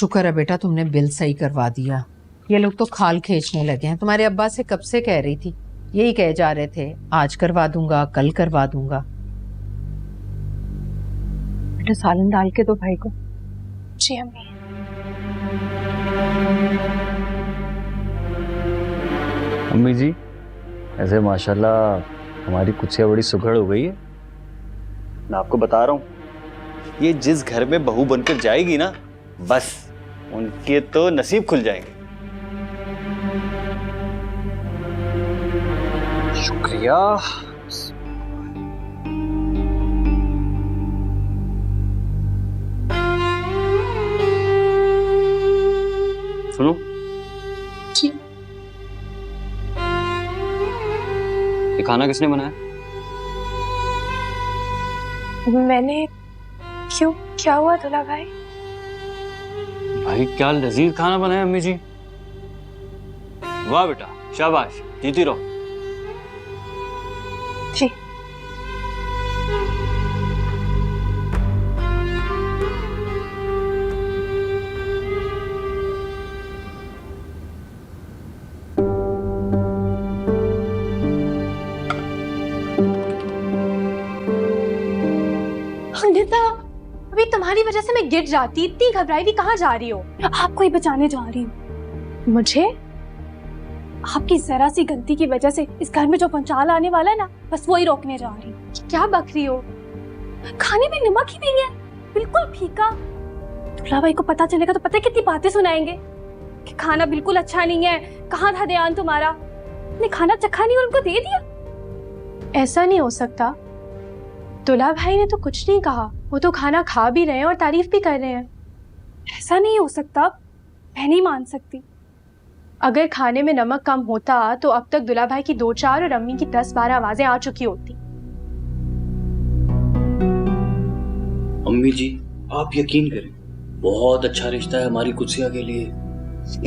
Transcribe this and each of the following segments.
शुक्र है बेटा तुमने बिल सही करवा दिया। ये लोग तो खाल खींचने लगे हैं। तुम्हारे अब्बा से कब से कह रही थी, यही कहे जा रहे थे आज करवा दूंगा कल करवा दूंगा। बेटा सालन डाल के दो भाई को। जी अम्मी। अम्मी जी ऐसे माशाल्लाह हमारी कुर्सियाँ बड़ी सुघड़ हो गई है। मैं आपको बता रहा हूँ, ये जिस घर में बहू बनकर जाएगी ना, बस उनके तो नसीब खुल जाएंगे। शुक्रिया। सुनो जी। ये खाना किसने बनाया? मैंने। क्यों, क्या हुआ दूल्हा भाई? भाई क्या लजीज खाना बनाया अम्मी जी। वाह बेटा, शाबाश, जीती रहो। जी। अनिता, अभी तुम्हारी वजह से मैं गिर जाती। इतनी घबराई हुई कहाँ जा रही हो? आपको ही बचाने जा रही हूँ। मुझे आपकी जरा सी गलती की वजह से इस घर में जो पंचाल आने वाला है ना, बस वो ही रोकने जा रही हूँ। क्या बक रही हो? खाने में नमक ही नहीं है, बिल्कुल फीका। दूल्हा भाई को पता चलेगा तो पता है कितनी बातें सुनाएंगे कि खाना बिल्कुल अच्छा नहीं है, कहाँ था ध्यान तुम्हारा, ने खाना चखा नहीं और उनको दे दिया। ऐसा नहीं हो सकता। दूल्हा भाई ने तो कुछ नहीं कहा, वो तो खाना खा भी रहे हैं और तारीफ भी कर रहे हैं। ऐसा नहीं हो सकता, मैं नहीं मान सकती। अगर खाने में नमक कम होता तो अब तक दूल्हा भाई की 2-4 और अम्मी की 10-12 आवाजें आ चुकी होती। अम्मी जी आप यकीन करें, बहुत अच्छा रिश्ता है हमारी कुर्सिया के लिए।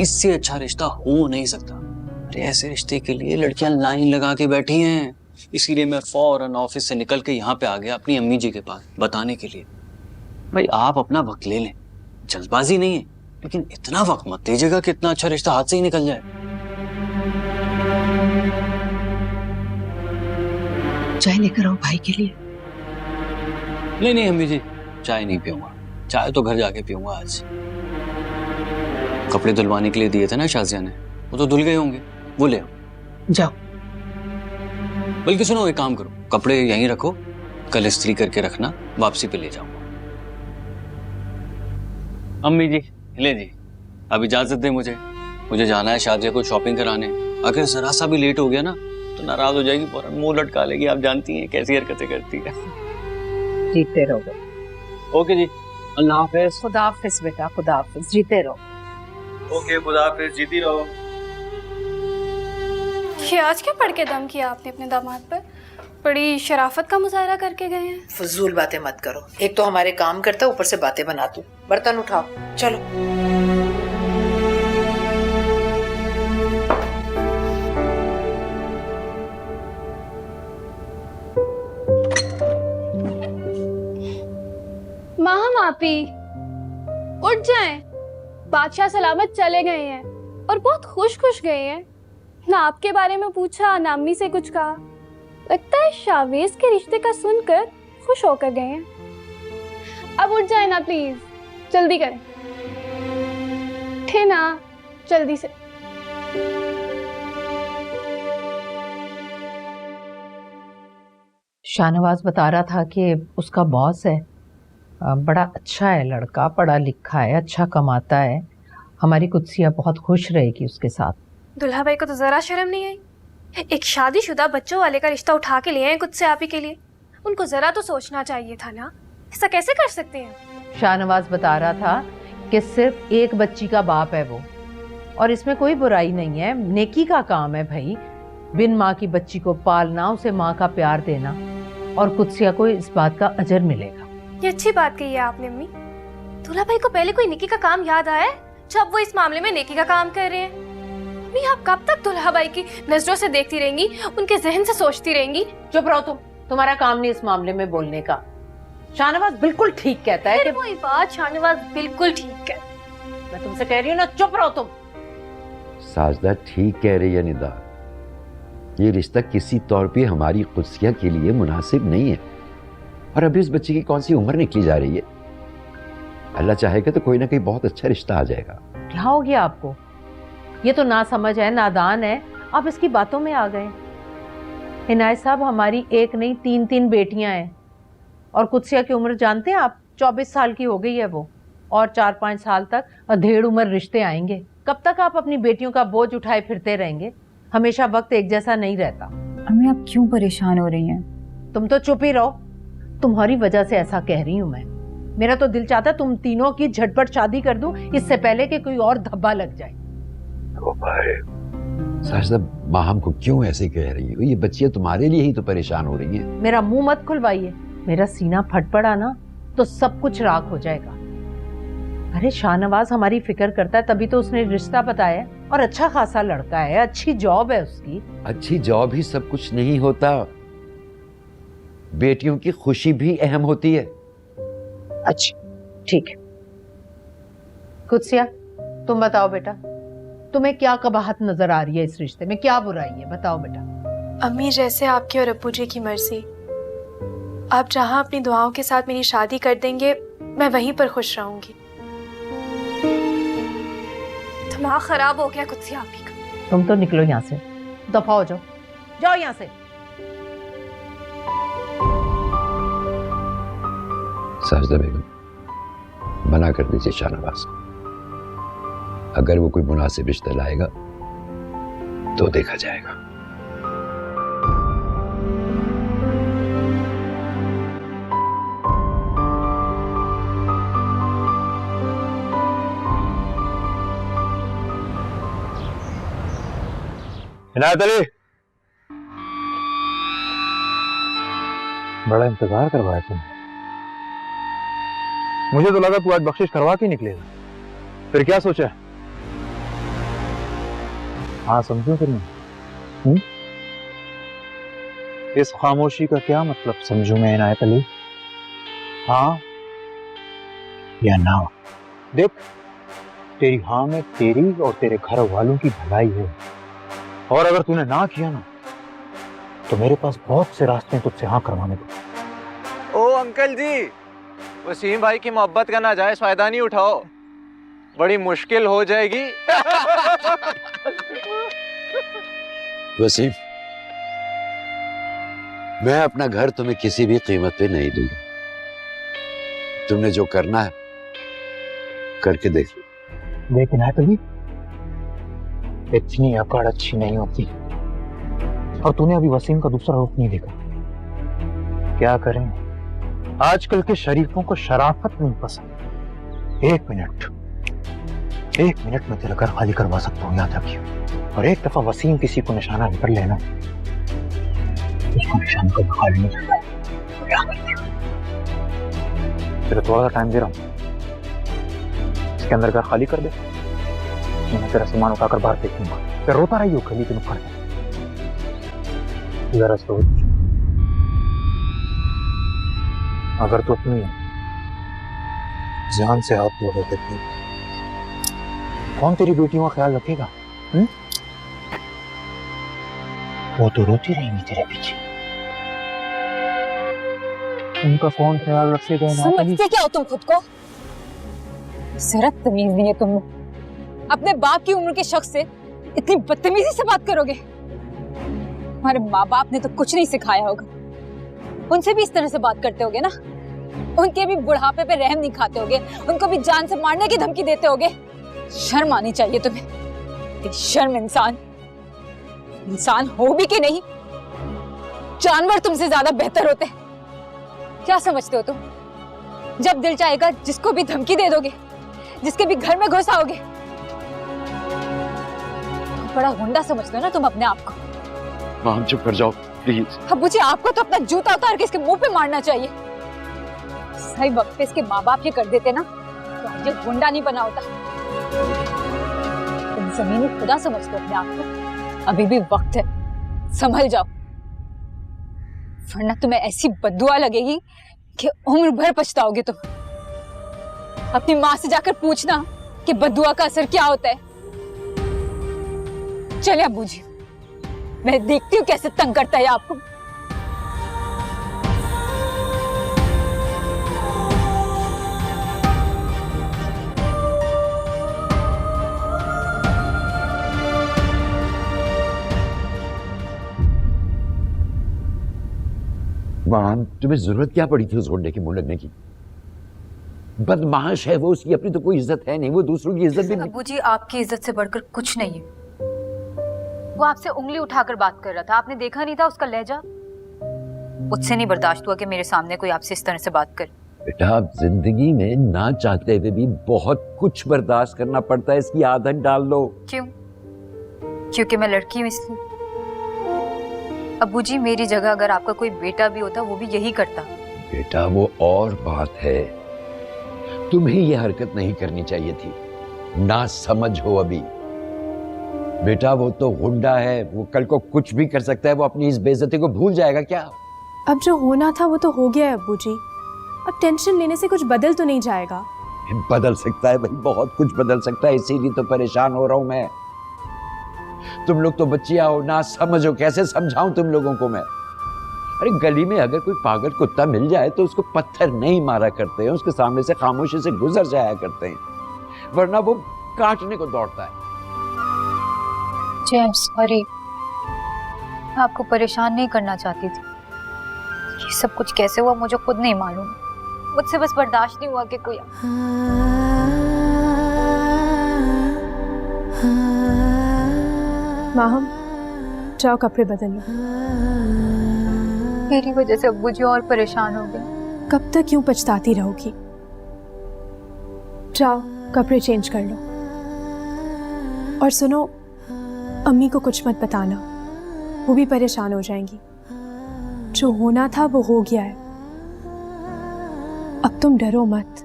इससे अच्छा रिश्ता हो नहीं सकता। अरे ऐसे रिश्ते के लिए लड़कियां लाइन लगा के बैठी हैं। इसीलिए मैं फौरन ऑफिस से निकल के यहाँ पे आ गया अपनी अम्मी जी के पास बताने के लिए। भाई आप अपना वक्त ले लें, जल्दबाजी नहीं है, लेकिन इतना वक्त मत दीजिएगा कि इतना अच्छा रिश्ता हाथ से ही निकल जाए। चाय लेकर आओ भाई के लिए। नहीं नहीं अम्मी जी, चाय नहीं पीऊंगा। चाय तो घर जाके पीऊंगा आज। कपड़े धुलवाने के लिए दिए थे ना शाजिया ने, वो तो धुल गए होंगे, वो ले आओ। जाओ। बल्कि सुनो, एक काम करो, कपड़े यहीं रखो, कल इस्त्री करके रखना, वापसी पे ले जाऊंगा। अम्मी जी ले जी, अब इजाजत दे मुझे जाना है शाजिया को शॉपिंग कराने। अगर जरा सा भी लेट हो गया ना तो नाराज हो जाएगी, फौरन मुंह लटका लेगी। आप जानती हैं कैसी हरकतें करती है। जीते रहो। ओके जी, अल्लाह हाफिज। खुदा हाफिज बेटा, खुदा हाफिज, जीते रहो। ओके खुदा हाफिज, जीती रहो। ये आज क्या पढ़ के दम किया आपने अपने दामाद पर? बड़ी शराफत का मुजाहरा करके गए हैं। फजूल बातें मत करो। एक तो हमारे काम करता, ऊपर से बातें बना तू। बर्तन उठाओ, चलो। मापी उठ जाएं। बादशाह सलामत चले गए हैं और बहुत खुश खुश गए हैं। ना आपके बारे में पूछा, ना अम्मी से कुछ कहा। लगता है शावेज के रिश्ते का सुनकर खुश होकर गए हैं। अब उठ जाए ना प्लीज, जल्दी करें। उठे ना जल्दी से। शाहनवाज बता रहा था कि उसका बॉस है, बड़ा अच्छा है लड़का, पढ़ा लिखा है, अच्छा कमाता है। हमारी कुदसिया बहुत खुश रहेगी उसके साथ। दुल्हा भाई को तो जरा शर्म नहीं आई। एक शादीशुदा बच्चों वाले का रिश्ता उठा के लिए आए खुद से आप ही के लिए। उनको जरा तो सोचना चाहिए था ना, ऐसा कैसे कर सकते हैं। शाहनवाज बता रहा था कि सिर्फ एक बच्ची का बाप है वो, और इसमें कोई बुराई नहीं है, नेकी का काम है भाई। बिन माँ की बच्ची को पालना, उसे माँ का प्यार देना, और कुदसिया को इस बात का अजर मिलेगा। ये अच्छी बात कही है आपने अम्मी। दूल्हा भाई को पहले कोई नेकी का काम याद आया जब वो इस मामले में नेकी का काम कर रहे हैं। अम्मी आप कब तक दूल्हा भाई की नजरों से देखती रहेंगी, उनके जहन से सोचती रहेंगी। चुप रहो तुम, तुम्हारा काम नहीं इस मामले में बोलने का। शाहनवाज बिल्कुल ठीक कहता है कि कोई बात, शाहनवाज बिल्कुल ठीक है। मैं तुमसे कह रही हूँ ना, चुप रहो तुम। साजदा ठीक कह रही है निदा, ये रिश्ता किसी तौर पे हमारी कुदसिया के लिए मुनासिब नहीं है। और अभी उस बच्चे की कौन सी उम्र निकली जा रही है। अल्लाह चाहेगा तो कोई ना कोई बहुत अच्छा रिश्ता आ जाएगा। क्या हो गया आपको? ये तो ना समझ है, नादान है, आप इसकी बातों में आ गए। इनायत साहब, हमारी एक नहीं 3 बेटियां हैं। और कुदसिया की उम्र जानते हैं आप? 24 साल की हो गई है वो। और 4-5 साल तक अधेड़ उम्र रिश्ते आएंगे। कब तक आप अपनी बेटियों का बोझ उठाए फिरते रहेंगे? हमेशा वक्त एक जैसा नहीं रहता। अम्मी आप क्यों परेशान हो रही हैं? तुम तो चुप ही रहो। तुम्हारी वजह से ऐसा कह रही हूं मैं। मेरा तो दिल चाहता तुम तीनों की झटपट शादी कर दूं, इससे पहले कि कोई और धब्बा लग जाए। साजदा, माँ हमको क्यों ऐसे कह रही है? ये बच्चियां तुम्हारे लिए ही तो परेशान हो रही हैं। मेरा मुंह मत खुलवाइए। मेरा सीना फट पड़ा ना तो सब कुछ राख हो जाएगा। अरे शाहनवाज हमारी फिक्र करता है, तभी तो उसने रिश्ता बताया। और अच्छा खासा लड़का है, अच्छी जॉब है उसकी। अच्छी जॉब ही सब कुछ नहीं होता, बेटियों की खुशी भी अहम होती है। अच्छा ठीक है। कुदसिया, तुम बताओ बेटा, तुम्हें क्या कबाहत नजर आ रही है इस रिश्ते में? क्या बुराई है, बताओ बेटा। अम्मी, जैसे आपके और अब्बू जी की मर्जी। आप जहाँ अपनी दुआओं के साथ मेरी शादी कर देंगे, मैं वहीं पर खुश रहूंगी। दिमाग खराब हो गया कुदसिया आप ही का। तुम तो निकलो यहाँ से, दफा हो जाओ, जाओ यहाँ से। साजदा बेगम, मना कर दीजिए शाहनवाज को। अगर वो कोई मुनासिब रिश्ता लाएगा तो देखा जाएगा। इनायत अली, बड़ा इंतजार करवाया तुम। मुझे तो लगा तू आज बख्शिश करवा के निकलेगा। फिर क्या सोचा? हाँ समझो फिर मैं। इस खामोशी का क्या मतलब समझू मैं इनायत अली? हाँ या ना? देख, तेरी हाँ में तेरी और तेरे घर वालों की भलाई है। और अगर तूने ना किया ना तो मेरे पास बहुत से रास्ते हैं तुझसे हाँ करवाने को। ओ अंकल जी, वसीम भाई की मोहब्बत का नाजायज फायदा नहीं उठाओ, बड़ी मुश्किल हो जाएगी। वसीम, मैं अपना घर तुम्हें किसी भी कीमत पे नहीं दूंगा। तुमने जो करना है करके देख लो। देख इनायत अली, इतनी अकड़ अच्छी नहीं होती। और तूने अभी वसीम का दूसरा रूप नहीं देखा। क्या करें, आजकल के शरीफों को शराफत नहीं पसंद। एक मिनट में तेरा घर खाली करवा सकता हूँ, याद रखिए। और एक दफा वसीम किसी को निशाना कर लेना, उसको निशाना कर खाली नहीं करता। तेरे थोड़ा सा टाइम दे रहा हूँ, इसके अंदर घर खाली कर दे। मैं तेरा सामान उठाकर बाहर फेंक दूंगा। फिर रोता रही हो गली के नुक्कड़ पे। जरा सोच, अगर तू अपनी जान से हाथ धो देती, कौन तेरी बेटियों का ख्याल रखेगा? वो तो रोती रहेंगी तेरे पीछे। उनका कौन ख्याल रखेगा? समझते क्या हो तुम खुद को? जरा तमीज नहीं है तुम। अपने बाप की उम्र के शख्स से इतनी बदतमीजी से बात करोगे? हमारे माँ बाप ने तो कुछ नहीं सिखाया होगा, उनसे भी इस तरह से बात करते होगे ना? उनके भी बुढ़ापे पे रहम नहीं खाते होगे, उनको भी जान से मारने की धमकी देते होगे। शर्म आनी चाहिए तुम्हें। शर्म इंसान हो भी कि नहीं, जानवर तुमसे ज्यादा बेहतर होते हैं। क्या समझते हो तुम? जब दिल चाहेगा जिसको भी धमकी दे दोगे, जिसके भी घर में घुस आओगे। बड़ा गुंडा समझते हो ना तुम अपने आप को। माम चुप कर जाओ प्लीज। अब मुझे आपको तो अपना जूता उतार के इसके मुंह पे मारना चाहिए। सही वक्त पे इसके माँ बाप ये कर देते ना तो आज ये गुंडा नहीं बना होता। तुम जमीनी खुदा समझते हो अपने आप को। अभी भी वक्त है, संभल जाओ, वरना तुम्हें ऐसी बद्दुआ लगेगी कि उम्र भर पछताओगे तुम। अपनी माँ से जाकर पूछना कि बद्दुआ का असर क्या होता है। चले अब्बू जी, मैं देखती हूँ कैसे तंग करता है आपको। मां, तुम्हें जरूरत क्या पड़ी थी उस गुंडे के मुंह लगने की? बदमाश है वो, उसकी अपनी तो कोई इज्जत है नहीं, वो दूसरों की इज्जत भी नहीं। अब्बू जी, आपकी इज्जत से बढ़कर कुछ नहीं है। वो आपसे उंगली उठाकर बात कर रहा था, आपने देखा नहीं था उसका लहजा? मुझसे नहीं बर्दाश्त हुआ कि मेरे सामने कोई आपसे इस तरह से बात करे। बेटा, आप जिंदगी में ना चाहते हुए भी बहुत कुछ बर्दाश्त करना पड़ता है, इसकी आदत डाल लो। क्यों? क्योंकि मैं लड़की हूँ इसलिए? अब्बू जी, मेरी जगह अगर आपका कोई बेटा भी होता वो भी यही करता। बेटा, वो और बात है, तुम्हें ये हरकत नहीं करनी चाहिए थी। ना समझ हो अभी। बेटा, वो तो गुंडा है, वो कल को कुछ भी कर सकता है, वो अपनी इस बेइज्जती को भूल जाएगा क्या? अब जो होना था वो तो हो गया है अब्बू जी। अब टेंशन लेने से कुछ बदल तो नहीं जाएगा। बदल सकता है भाई, बहुत कुछ बदल सकता है, इसीलिए तो परेशान हो रहा हूं मैं। तुम लोग तो बच्चियां हो, ना समझो, कैसे समझाऊं तुम लोगों को मैं? अरे गली में अगर कोई पागल कुत्ता मिल जाए तो उसको पत्थर नहीं मारा करते हैं, उसके सामने से खामोशी से गुजर जाया करते हैं, वरना वो काटने को दौड़ता है। जेम्स, सॉरी, मैं आपको परेशान नहीं करना चाहती थी। ये सब कुछ कैसे हुआ मुझे खुद नहीं मालूम। मुझसे बस बर्दाश्त नहीं हुआ कि कोई। माहम, जाओ कपड़े बदल लो। मेरी वजह से अब्बू जी और परेशान हो गए। कब तक क्यों पछताती रहोगी? जाओ कपड़े चेंज कर लो। और सुनो, अम्मी को कुछ मत बताना, वो भी परेशान हो जाएंगी। जो होना था वो हो गया है। अब तुम डरो मत,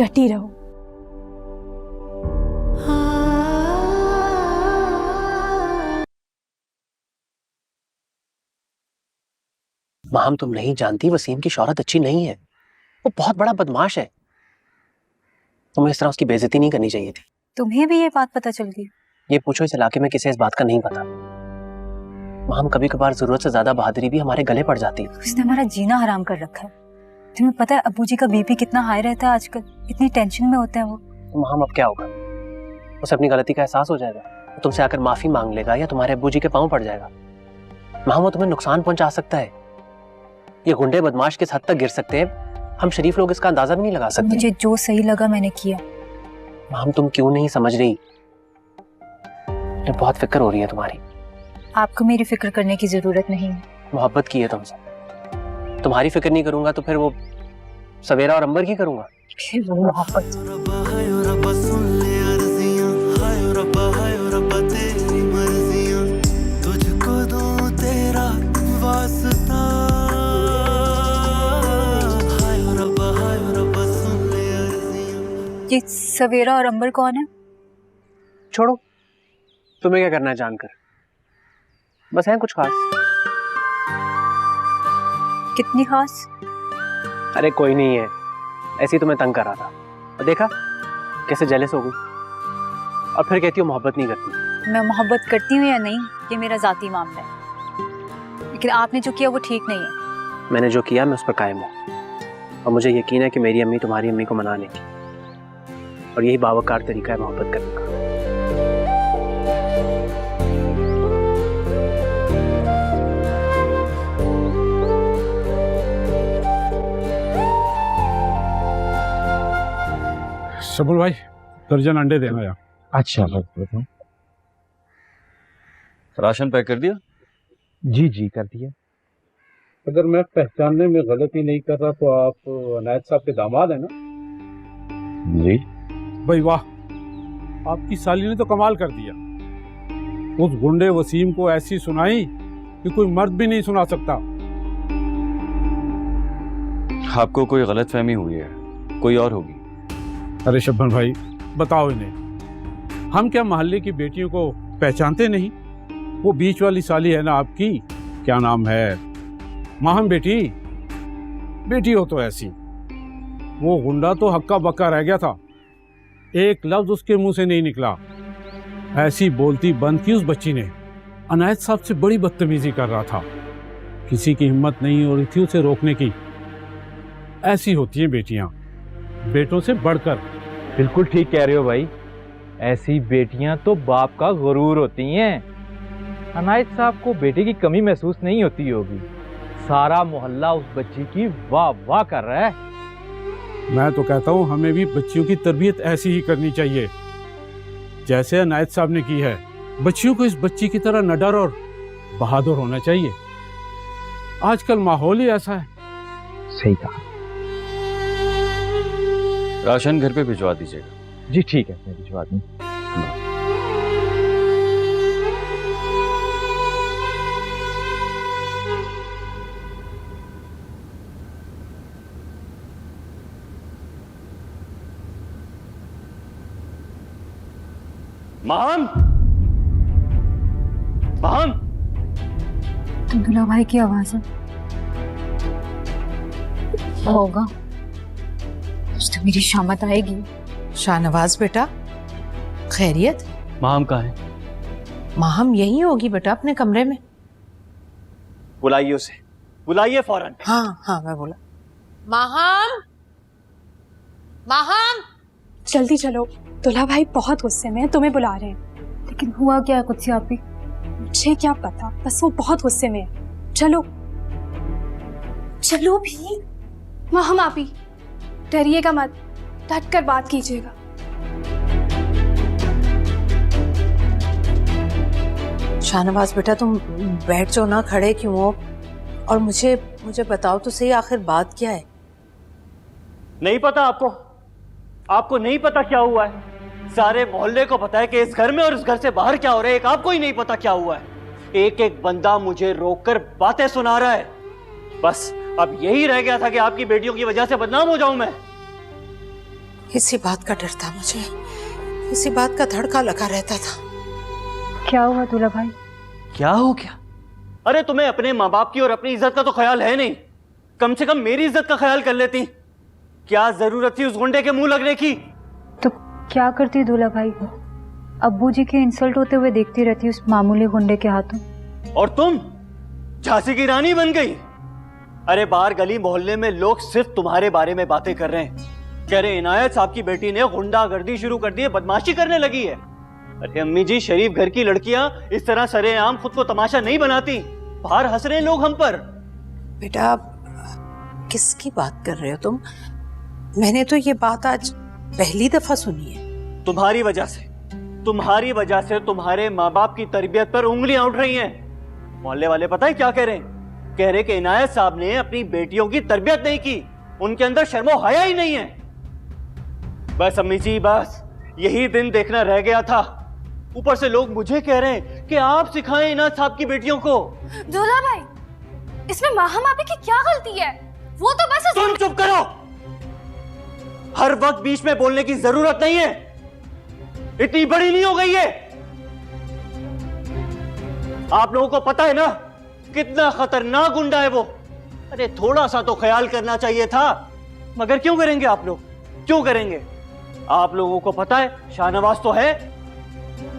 डटी रहो। माम, तुम नहीं जानती, वसीम की शौहरत अच्छी नहीं है। वो बहुत बड़ा बदमाश है। तुम्हें इस तरह उसकी बेइज्जती नहीं करनी चाहिए थी। तुम्हें भी ये बात पता चल गई? ये पूछो इस इलाके में किसे इस बात का नहीं पता। माम, कभी कभार जरूरत से ज्यादा बहादुरी भी हमारे गले पड़ जाती है। उसने हमारा जीना हराम कर रखा है। तुम्हें पता है अब्बू जी का बीपी कितना हाई रहता है आजकल? इतनी टेंशन में होते हैं वो। तो माम, अब क्या होगा? उसे अपनी गलती का एहसास हो जाएगा, वो तुमसे आकर माफी मांग लेगा या तुम्हारे अब्बू जी के पांव पड़ जाएगा। माम, वो तुम्हें नुकसान पहुंचा सकता है। ये गुंडे बदमाश किस हद तक गिर सकते हैं, हम शरीफ लोग इसका अंदाजा भी नहीं लगा सकते। मुझे जो सही लगा मैंने किया। माम, तुम क्यों नहीं समझ रही? मुझे बहुत फिक्र हो रही है तुम्हारी। आपको मेरी फिक्र करने की जरूरत नहीं है। मोहब्बत की है तुमसे, तुम्हारी फिक्र नहीं करूंगा तो फिर वो सवेरा और अंबर की करूंगा। फिर वो मोहब्बत। ये सवेरा और अंबर कौन है? छोड़ो, तुम्हें क्या करना है जानकर। बस है कुछ खास। कितनी खास? अरे कोई नहीं है, ऐसे ही तुम्हें तंग कर रहा था और देखा कैसे जेलस हो गई और फिर कहती हो मोहब्बत नहीं करती। मैं मोहब्बत करती हूँ या नहीं ये मेरा जाती मामला है, लेकिन आपने जो किया वो ठीक नहीं है। मैंने जो किया मैं उस पर कायम हूँ और मुझे यकीन है कि मेरी अम्मी तुम्हारी अम्मी को मना लेगी और यही बावकार तरीका है मोहब्बत करने का। शबुल भाई, दर्जन अंडे देना यार। अच्छा, राशन पैक कर दिया? जी जी कर दिया। अगर मैं पहचानने में गलती नहीं कर रहा तो आप अनायत साहब के दामाद हैं ना? जी भाई वाह, आपकी साली ने तो कमाल कर दिया। उस गुंडे वसीम को ऐसी सुनाई कि कोई मर्द भी नहीं सुना सकता। आपको कोई गलतफहमी हुई है, कोई और होगी। अरे शब्बन भाई, बताओ इन्हें, हम क्या मोहल्ले की बेटियों को पहचानते नहीं? वो बीच वाली साली है ना आपकी, क्या नाम है, माहम बेटी। बेटी हो तो ऐसी। वो गुंडा तो हक्का बक्का रह गया था, एक लफ्ज उसके मुंह से नहीं निकला। ऐसी बोलती बंद की उस बच्ची ने। अनायत साहब से बड़ी बदतमीजी कर रहा था, किसी की हिम्मत नहीं हो रही थी उसे रोकने की। ऐसी होती हैं बेटियां, बेटों से बढ़कर। बिल्कुल ठीक कह रहे हो भाई, ऐसी बेटियां तो बाप का गुरूर होती हैं। अनायत साहब को बेटे की कमी महसूस नहीं होती होगी, सारा मोहल्ला उस बच्ची की वाह वाह कर रहा है। मैं तो कहता हूं हमें भी बच्चियों की तरबियत ऐसी ही करनी चाहिए जैसे अनायत साहब ने की है। बच्चियों को इस बच्ची की तरह निडर और बहादुर होना चाहिए। आजकल माहौल ही ऐसा है। सही कहा। राशन घर पे भिजवा दीजिएगा। जी ठीक है, मैं भिजवा दूँ। माम, माम, दुल्हा भाई की आवाज है। होगा, कुछ तो मेरी शामत आएगी। शाहनवाज बेटा, खैरियत? माम कहाँ है? माहम यहीं होगी बेटा, अपने कमरे में। बुलाइए उसे, बुलाइए फौरन। हाँ हाँ, मैं बोला। माहम, माहम, जल्दी चलो, दुल्हा भाई बहुत गुस्से में है, तुम्हें बुला रहे हैं। लेकिन हुआ क्या है कुछ आप ही? मुझे क्या पता, बस वो बहुत गुस्से में है। चलो चलो भी। माहम आपी, डरिएगा मत, डट कर बात कीजिएगा। शाहनवाज बेटा, तुम बैठ जाओ ना, खड़े क्यों हो? और मुझे बताओ तो सही, आखिर बात क्या है? नहीं पता आपको? आपको नहीं पता क्या हुआ है? सारे मोहल्ले को पता है कि इस घर में और इस घर से बाहर क्या हो रहा है, एक आपको ही नहीं पता क्या हुआ है। एक एक बंदा मुझे रोककर बातें सुना रहा है। बस अब यही रह गया था कि आपकी बेटियों की वजह से बदनाम हो जाऊं मैं। इसी बात का डर था मुझे, इसी बात का धड़का लगा रहता था। क्या हुआ दूल्हा भाई? क्या हो गया? अरे तुम्हें अपने माँ बाप की और अपनी इज्जत का तो ख्याल है नहीं, कम से कम मेरी इज्जत का ख्याल कर लेती। क्या जरूरत थी उस गुंडे के मुंह लगने की? तो क्या करती दूल्हा भाई? अब्बू जी के इंसल्ट होते हुए देखती रहती उस मामूली गुंडे के हाथों। और तुम झांसी की रानी बन गई। अरे बाहर गली मोहल्ले में लोग सिर्फ तुम्हारे बारे में बातें कर रहे हैं, कह रहे इनायत साहब की बेटी ने गुंडागर्दी शुरू कर दी है, बदमाशी करने लगी है। अरे अम्मी जी, शरीफ घर की लड़कियां इस तरह सरेआम खुद को तमाशा नहीं बनाती। बाहर हंस रहे हैं लोग हम पर। बेटा, किसकी बात कर रहे हो तुम? मैंने तो ये बात आज पहली दफा सुनी है। तुम्हारी वजह से, तुम्हारी वजह से तुम्हारे माँ बाप की तरबियत पर उंगलियां उठ रही हैं। मोहल्ले वाले पता है क्या कह रहे हैं? कह रहे कि इनायत साहब ने अपनी बेटियों की तरबियत नहीं की, उनके अंदर शर्मो हया ही नहीं है। बस अम्मी जी, बस यही दिन देखना रह गया था। ऊपर से लोग मुझे कह रहे हैं कि आप सिखाएं इनायत साहब की बेटियों को। दूल्हा भाई, इसमें माहम आपी की क्या गलती है? वो तो बस तुम चुप करो, हर वक्त बीच में बोलने की जरूरत नहीं है। इतनी बड़ी नहीं हो गई है। आप लोगों को पता है ना कितना खतरनाक गुंडा है वो। अरे थोड़ा सा तो ख्याल करना चाहिए था, मगर क्यों करेंगे आप लोग? क्यों करेंगे? आप लोगों को पता है शाहनवाज तो है।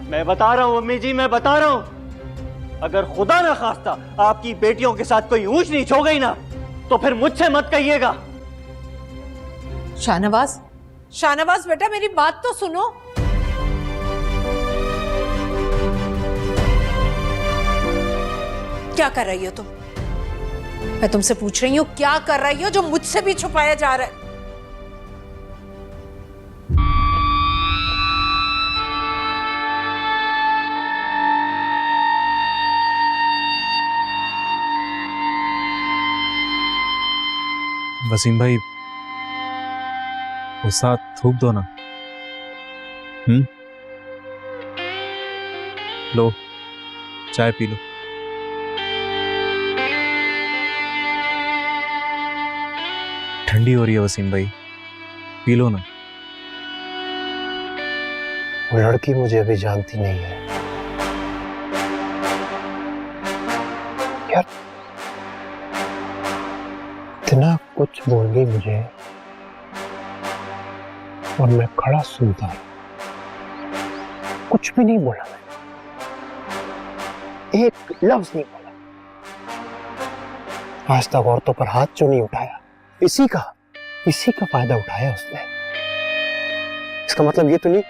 मैं बता रहा हूं अम्मी जी, मैं बता रहा हूं, अगर खुदा ना खास्ता आपकी बेटियों के साथ कोई ऊंच नीच हो गई ना, तो फिर मुझसे मत कहिएगा। शाहनवाज, शाहनवाज बेटा, मेरी बात तो सुनो। क्या कर रही हो तुम? मैं तुमसे पूछ रही हूँ, क्या कर रही हो जो मुझसे भी छुपाया जा रहा है? वसीम भाई, वो साथ थूक दो ना। लो, चाय पी लो। ठंडी हो रही है वसीम भाई, पी लो ना। वो लड़की मुझे अभी जानती नहीं है यार, इतना कुछ बोल गई मुझे और मैं खड़ा सुनता रहा, कुछ भी नहीं बोला, मैं एक लफ्ज नहीं बोला। आज तक औरतों पर हाथ क्यों नहीं उठाया? इसी का फायदा उठाया उसने। इसका मतलब ये तो नहीं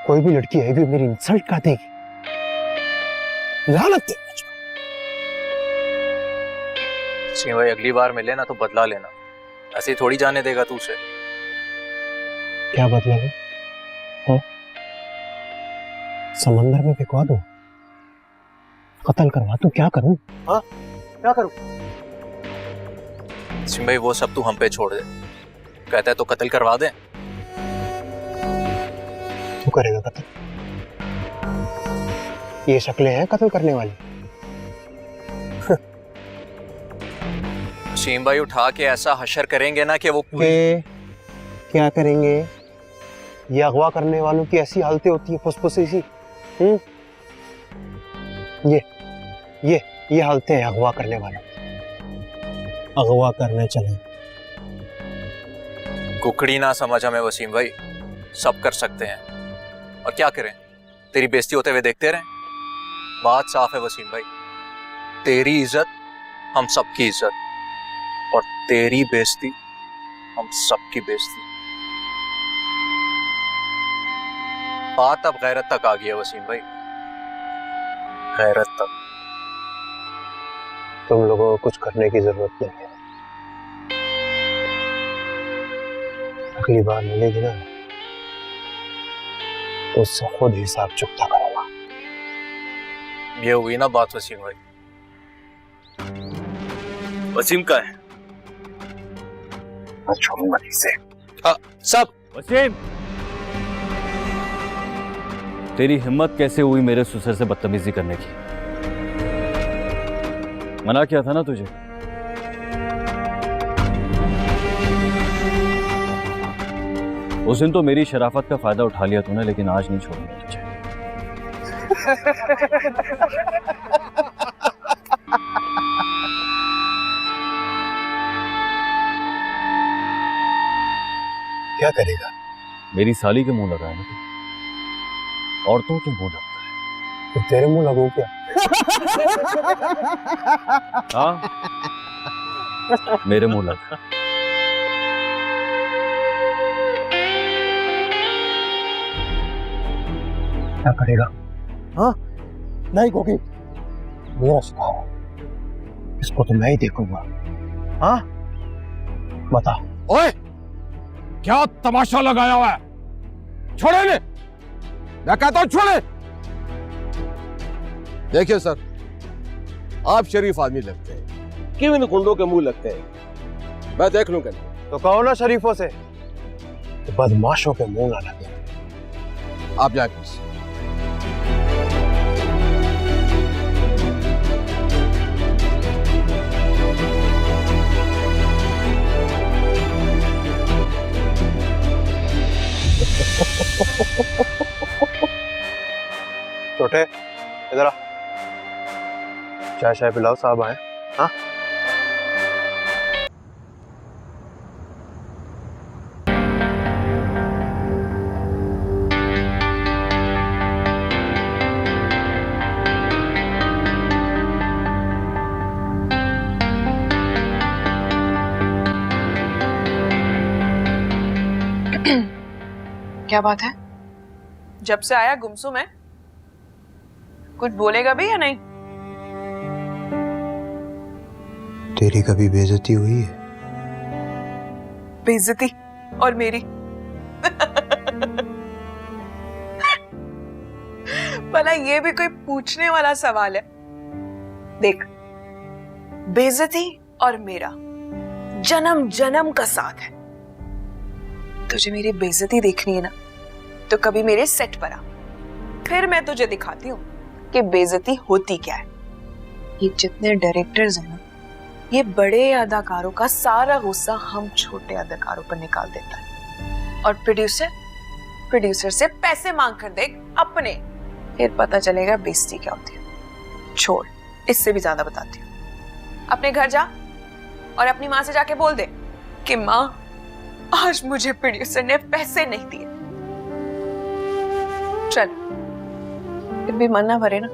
कोई भी लड़की है भी मेरी इंसल्ट कर देगी। लानत है मुझ पर। सिंह भाई अगली बार मिले ना तो बदला लेना, ऐसे ही थोड़ी जाने देगा तू उसे। क्या बदला लो? हाँ? समंदर में भिगवा दूं, कत्ल करवा दूं, क्या करूं? हाँ क्या करूं? सिंह भाई वो सब तू हम पे छोड़ दे, कहता है तो कत्ल करवा दे। तू करेगा कत्ल? ये शक्लें हैं कत्ल करने वाली। सिंह भाई उठा के ऐसा हशर करेंगे ना कि वो क्या करेंगे? ये अगवा करने वालों की ऐसी हालतें होती है फुसफुसी सी। ये हालतें हैं अगवा करने वालों। अगवा करने चले। कुकड़ी ना समझ हमें वसीम भाई, सब कर सकते हैं और क्या करें, तेरी बेइज्जती होते हुए देखते रहें। बात साफ है वसीम भाई, तेरी इज्जत हम सबकी इज्जत और तेरी बेइज्जती हम सबकी बेइज्जती। बात अब गैरत तक आ गई है वसीम भाई, गैरत तक। तुम लोगों को कुछ करने की जरूरत नहीं है। अगली बार मिलेगी ना तो उससे खुद हिसाब चुकता करूंगा। ये हुई ना बात वसीम भाई। वसीम का है, मैं छोड़ूंगा नहीं इसे। सब वसीम, तेरी हिम्मत कैसे हुई मेरे ससुर से बदतमीजी करने की? मना किया था ना तुझे। उस दिन तो मेरी शराफत का फायदा उठा लिया तूने, लेकिन आज नहीं छोड़ूंगा तुझे। क्या करेगा? मेरी साली के मुंह लगाए ना तू, औरतों के मुंह लगता है। तो तेरे मुंह लगू क्या? हाँ मेरे मुंह लगा। क्या करेगा? हाँ नहीं गोगी, मेरा शिकार है, इसको तो मैं ही देखूंगा। हाँ बता। ओए क्या तमाशा लगाया हुआ है? छोड़े ने, मैं कहता हूं छोड़े। देखिए सर, आप शरीफ आदमी लगते हैं, क्यों इन गुंडों के मुंह लगते हैं? मैं देख लूंगा। तो कहो ना शरीफों से, तो बदमाशों के मुंह ना लगे। आप जाके छोटे इधर आ, चाय पिलाओ, साहब आए। हाँ क्या बात है? जब से आया गुमसुम है, कुछ बोलेगा भी या नहीं? तेरी कभी बेइज्जती हुई है? बेइज्जती? और मेरी? भला ये भी कोई पूछने वाला सवाल है? देख, बेइज्जती और मेरा जन्म जन्म का साथ है। तुझे मेरी बेइज्जती देखनी है ना, तो कभी मेरे सेट पर आ, फिर मैं तुझे दिखाती हूँ कि बेइज्जती होती क्या है। ये जितने डायरेक्टर्स हैं ना, ये बड़े अदाकारों का सारा गुस्सा हम छोटे अदाकारों पर निकाल देता है, और प्रोड्यूसर से पैसे मांग कर देख अपने, फिर पता चलेगा बेइज्जती क्या होती है। छोड़, इससे भी ज्यादा बताती हूँ। अपने घर जा और अपनी माँ से जाके बोल दे कि माँ, आज मुझे प्रोड्यूसर ने पैसे नहीं दिए। चल, फिर भी मन ना भरे ना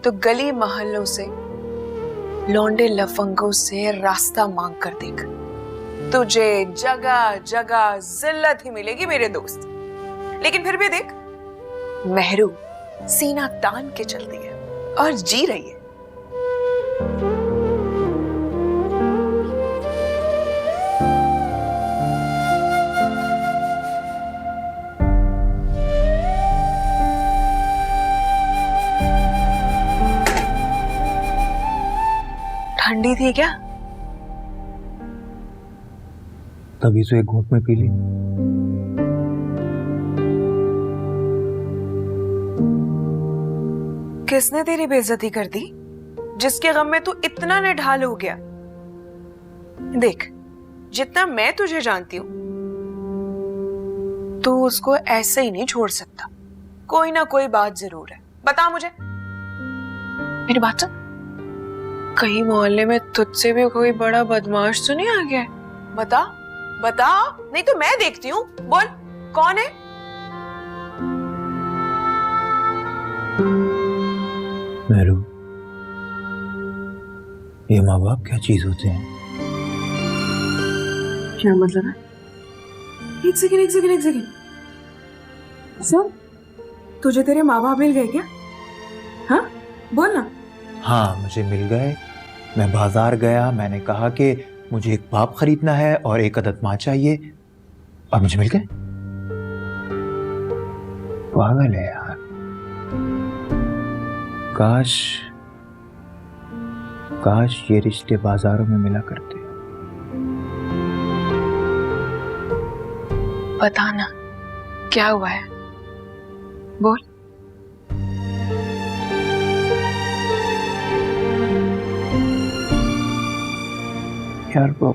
तो गली मोहल्लों से, लौंडे लफंगों से रास्ता मांग कर देख, तुझे जगह जगह जिल्लत ही मिलेगी मेरे दोस्त। लेकिन फिर भी देख, मेहरू सीना तान के चलती है और जी रही है। ठंडी थी क्या? तभी तो एक घूंट में पी ली। किसने तेरी बेइज्जती कर दी, जिसके गम में तू इतना निढाल हो गया? देख, जितना मैं तुझे जानती हूं, तू उसको ऐसे ही नहीं छोड़ सकता। कोई ना कोई बात जरूर है। बता मुझे। मेरी बात सुन, कहीं मोहल्ले में तुझसे भी कोई बड़ा बदमाश तो नहीं आ गया? बता बता, नहीं तो मैं देखती हूँ। बोल, कौन है? मेरू, ये माँ बाप क्या चीज होते हैं? क्या मतलब है? एक सेकंड। सुन, तुझे तेरे माँ बाप मिल गए क्या? हाँ, बोल ना। हाँ, मुझे मिल गए। मैं बाजार गया, मैंने कहा कि मुझे एक बाप खरीदना है और एक अदद माँ चाहिए, और मुझे मिल गए। पागल है यार। काश ये रिश्ते बाजारों में मिला करते। बता ना, क्या हुआ है? बोल। यार वो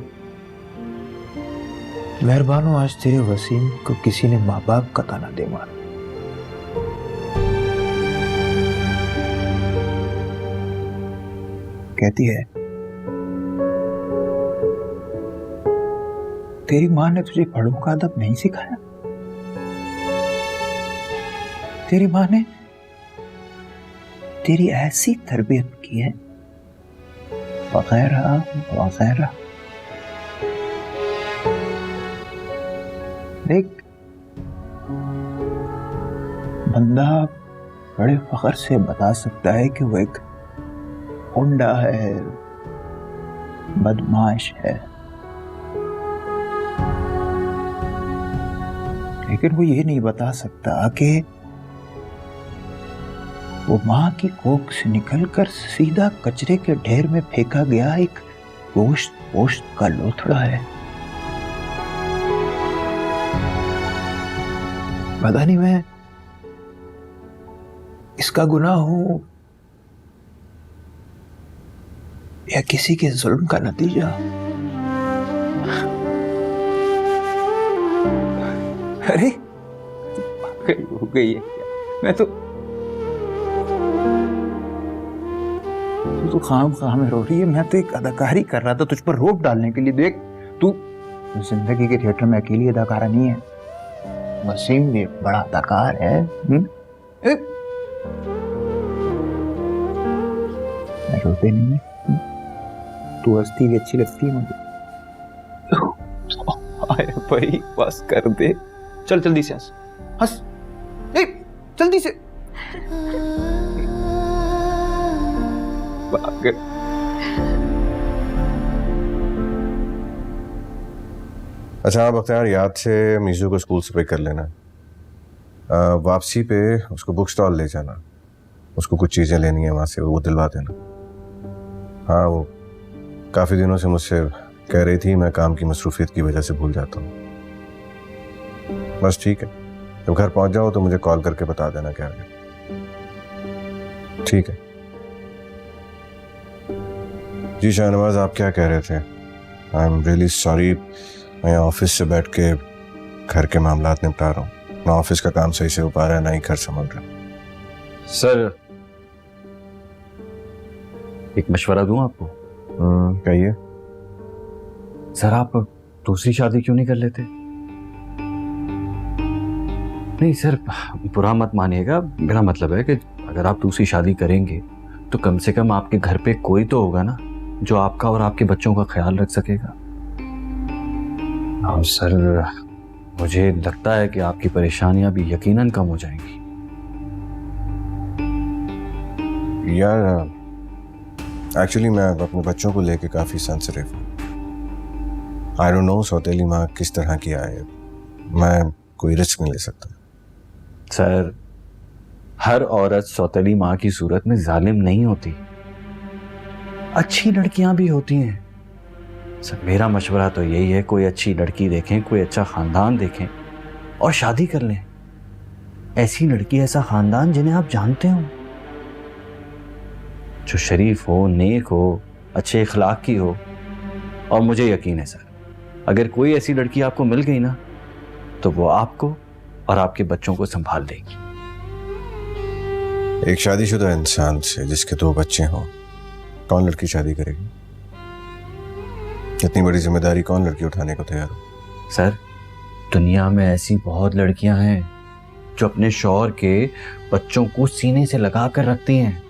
मेहरबान हो, आज तेरे वसीम को किसी ने माँ बाप का ताना दे मारा। कहती है तेरी माँ ने तुझे बड़ों का अदब नहीं सिखाया, तेरी माँ ने तेरी ऐसी तरबियत की है, वगैरह वगैरह। देख, बंदा बड़े फख्र से बता सकता है कि वो एक गुंडा है, बदमाश है, लेकिन वो ये नहीं बता सकता कि वो माँ की कोख से निकलकर सीधा कचरे के ढेर में फेंका गया एक गोश्त का लोथड़ा है। पता नहीं मैं इसका गुनाह हूं या किसी के जुल्म का नतीजा। अरे हो गई है क्या? मैं तो खाम में रो रही है। मैं तो एक अदाकारी कर रहा था तुझ पर रोक डालने के लिए। देख, तू जिंदगी के थिएटर में अकेली अदाकारा नहीं है, वसीम भी बड़ा अदाकार है। मैं रोते नहीं है, तू हंसती भी अच्छी लगती है मुझे। अरे भाई बस कर दे, चल जल्दी से हंस जल्दी से। अच्छा आप बख्तियार, याद से मीजू को स्कूल से पिक कर लेना। वापसी पे उसको बुक स्टॉल ले जाना, उसको कुछ चीज़ें लेनी है वहाँ से, वो दिलवा देना। हाँ, वो काफ़ी दिनों से मुझसे कह रही थी, मैं काम की मसरूफियत की वजह से भूल जाता हूँ। बस ठीक है, जब घर पहुँच जाओ तो मुझे कॉल करके बता देना क्या है। ठीक है जी। शाहनवाज, आप क्या कह रहे थे? आई एम रियली सॉरी, मैं ऑफिस से बैठ के घर के मामलात निपटा रहा हूँ। ना ऑफिस का काम सही से हो पा रहा है, ना ही घर संभल रहा। सर, एक मशवरा दूं आपको? कहिए। सर, आप दूसरी शादी क्यों नहीं कर लेते? नहीं सर, बुरा मत मानिएगा, मेरा मतलब है कि अगर आप दूसरी शादी करेंगे तो कम से कम आपके घर पे कोई तो होगा ना जो आपका और आपके बच्चों का ख्याल रख सकेगा। हाँ सर, मुझे लगता है कि आपकी परेशानियां भी यकीनन कम हो जाएंगी। यार एक्चुअली मैं अपने बच्चों को लेके काफ़ी सेंसिटिव हूँ। आई डोंट नो सौतेली माँ किस तरह की आए, मैं कोई रिस्क नहीं ले सकता। सर, हर औरत सौतेली माँ की सूरत में जालिम नहीं होती, अच्छी लड़कियां भी होती हैं। सर मेरा मशवरा तो यही है, कोई अच्छी लड़की देखें, कोई अच्छा खानदान देखें और शादी कर लें। ऐसी लड़की, ऐसा खानदान जिन्हें आप जानते हो, जो शरीफ हो, नेक हो, अच्छे इखलाक की हो। और मुझे यकीन है सर, अगर कोई ऐसी लड़की आपको मिल गई ना तो वो आपको और आपके बच्चों को संभाल लेगी। एक शादीशुदा इंसान से जिसके 2 बच्चे हों कौन लड़की शादी करेगी? इतनी बड़ी जिम्मेदारी कौन लड़की उठाने को तैयार हो? सर, दुनिया में ऐसी बहुत लड़कियां हैं जो अपने शौहर के बच्चों को सीने से लगा कर रखती हैं।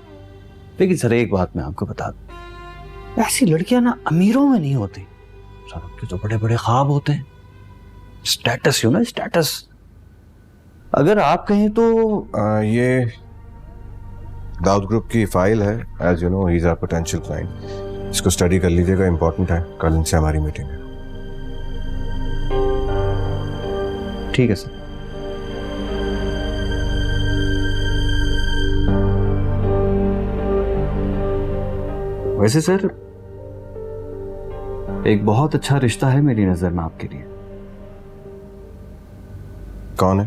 लेकिन सर एक बात मैं आपको बता दूं, ऐसी लड़कियां ना अमीरों में नहीं होती सर, उनके तो बड़े बड़े ख्वाब होते हैं। Status, you know, status. अगर आप कहें तो ये दाऊद ग्रुप की फाइल है, as you know he is our potential client. इसको स्टडी कर लीजिएगा, इंपॉर्टेंट है, कल इनसे हमारी मीटिंग है। ठीक है सर। वैसे सर एक बहुत अच्छा रिश्ता है मेरी नजर में आपके लिए। कौन है?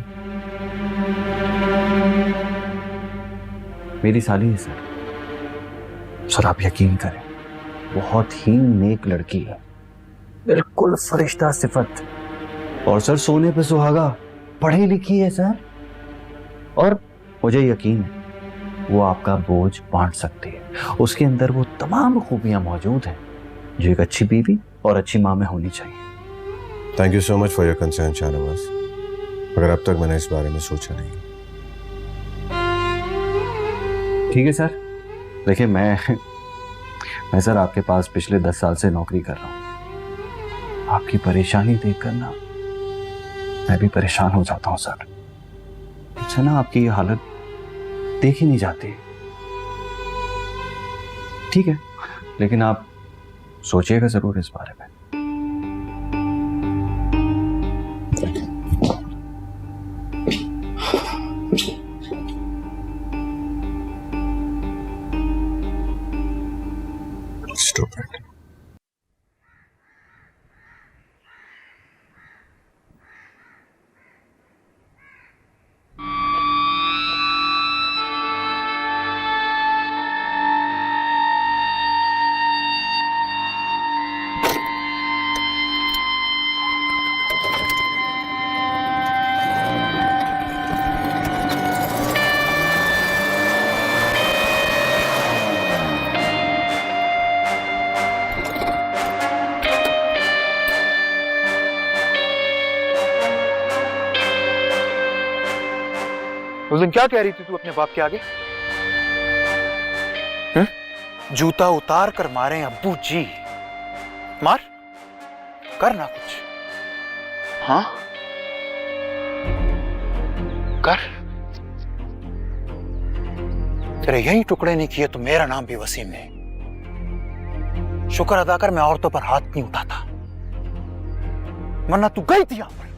मेरी साली है सर। सर आप यकीन करें, बहुत ही नेक लड़की है, बिल्कुल फरिश्ता सिफत। और सर सोने पे सुहागा, पढ़ी लिखी है सर। और मुझे यकीन है वो आपका बोझ बांट सकती है। उसके अंदर वो तमाम खूबियां मौजूद हैं जो एक अच्छी बीवी और अच्छी माँ में होनी चाहिए। Thank you so much for your concern Shahnawaz, मगर अब तक मैंने इस बारे में सोचा नहीं। ठीक है सर। देखिए मैं सर आपके पास पिछले 10 साल से नौकरी कर रहा हूँ। आपकी परेशानी देखकर ना मैं भी परेशान हो जाता हूँ सर। अच्छा ना, आपकी ये हालत देखी नहीं जाती। ठीक है, लेकिन आप सोचिएगा जरूर इस बारे में। Stupid. उस दिन क्या कह रही थी तू अपने बाप के आगे? जूता उतार कर मारे अब्बू जी। मार, करना कुछ। हाँ कर। तेरे यही टुकड़े नहीं किए तो मेरा नाम भी वसीम है। शुक्र अदा कर मैं औरतों पर हाथ नहीं उठाता, वरना तू गई थी यहां पर।